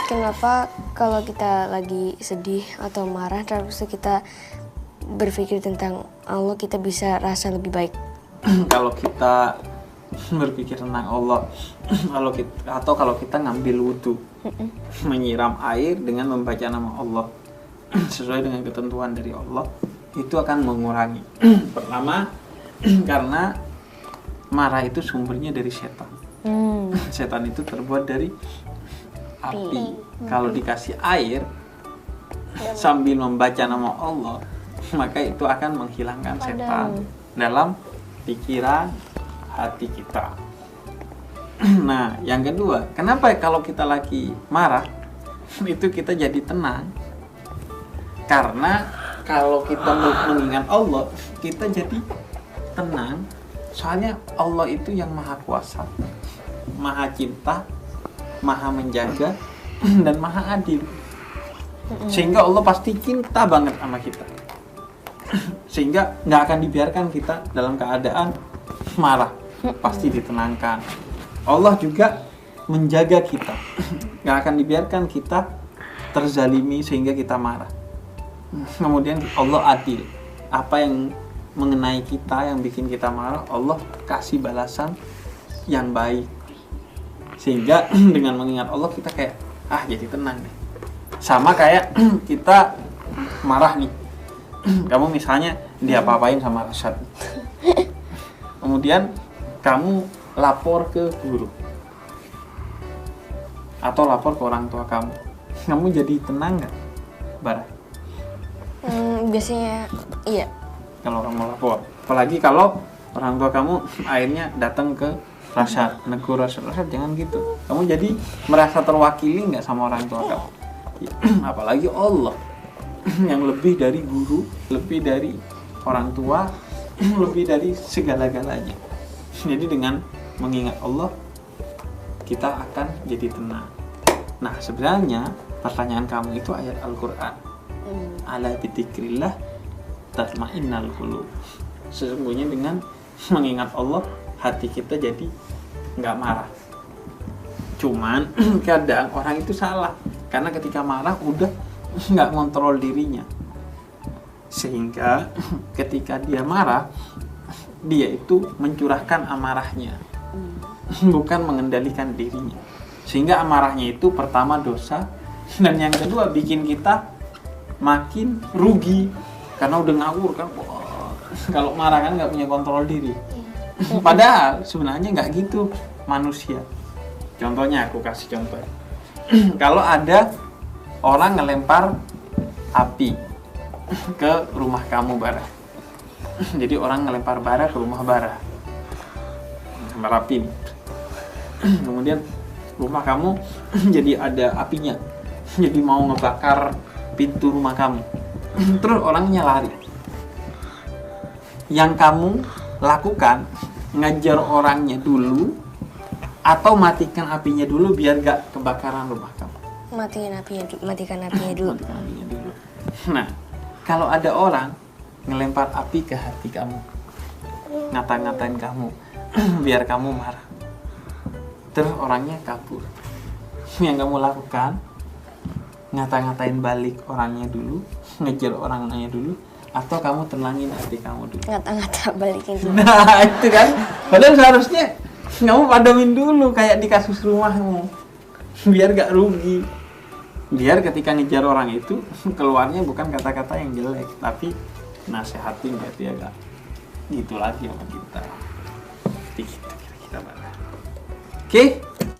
Kenapa kalau kita lagi sedih atau marah terus kita berpikir tentang Allah, kita bisa rasa lebih baik? Kalau kita berpikir tentang Allah, kalau kita ngambil wudhu, menyiram air dengan membaca nama Allah sesuai dengan ketentuan dari Allah, itu akan mengurangi. Pertama, karena marah itu sumbernya dari setan. Setan itu terbuat dari api. Kalau dikasih air sambil membaca nama Allah, maka itu akan menghilangkan setan dalam pikiran hati kita. Nah, yang kedua, kenapa kalau kita lagi marah itu kita jadi tenang? Karena kalau kita mengingat Allah, kita jadi tenang. Soalnya Allah itu yang maha kuasa, maha cinta, maha menjaga, dan maha adil. Sehingga Allah pasti cinta banget sama kita. Sehingga nggak akan dibiarkan kita dalam keadaan marah, pasti ditenangkan. Allah juga menjaga kita, nggak akan dibiarkan kita terzalimi sehingga kita marah. Kemudian Allah adil, apa yang mengenai kita yang bikin kita marah, Allah kasih balasan yang baik. Sehingga dengan mengingat Allah kita kayak jadi tenang deh. Sama kayak kita marah nih, kamu misalnya diapa-apain sama Rashad, kemudian kamu lapor ke guru atau lapor ke orang tua kamu jadi tenang nggak, Bara? Biasanya iya. Kalau kamu lapor, apalagi kalau orang tua kamu akhirnya datang ke Rashad, negur Rashad, jangan gitu. Kamu jadi merasa terwakili nggak sama orang tua kamu? Apalagi Allah yang lebih dari guru, lebih dari orang tua, lebih dari segala-galanya. Jadi dengan mengingat Allah, kita akan jadi tenang. Nah, sebenarnya pertanyaan kamu itu ayat Al-Quran. Ala bidzikrillah tatma'innal qulub. Sesungguhnya dengan mengingat Allah, hati kita jadi nggak marah. Cuman kadang orang itu salah, karena ketika marah udah nggak ngontrol dirinya, sehingga ketika dia marah, dia itu mencurahkan amarahnya, bukan mengendalikan dirinya. Sehingga amarahnya itu pertama dosa, dan yang kedua bikin kita makin rugi, karena udah ngawur kan. Kalau marah kan nggak punya kontrol diri. Padahal sebenarnya nggak gitu manusia. Contohnya aku kasih contoh. Kalau ada orang ngelempar api ke rumah kamu, Bara. Jadi orang ngelempar bara ke rumah Bara, ngelempar api nih. Kemudian rumah kamu jadi ada apinya, jadi mau ngebakar pintu rumah kamu. Terus orangnya lari. Yang kamu lakukan, ngejar orangnya dulu atau matikan apinya dulu biar gak kebakaran rumah kamu? Matikan apinya dulu. Nah, kalau ada orang ngelempar api ke hati kamu, ngata-ngatain kamu biar kamu marah, terus orangnya kabur, yang kamu lakukan ngata-ngatain balik orangnya dulu, ngejar orangnya dulu, atau kamu tenangin hati kamu dulu? Ngata-ngata balikin dulu. Nah, itu kan. Padahal seharusnya kamu padamin dulu kayak di kasus rumahmu, biar gak rugi. Biar ketika ngejar orang itu keluarnya bukan kata-kata yang jelek, tapi nasehatin berarti agak gitu lagi sama kita. Seperti itu kira-kira. Oke?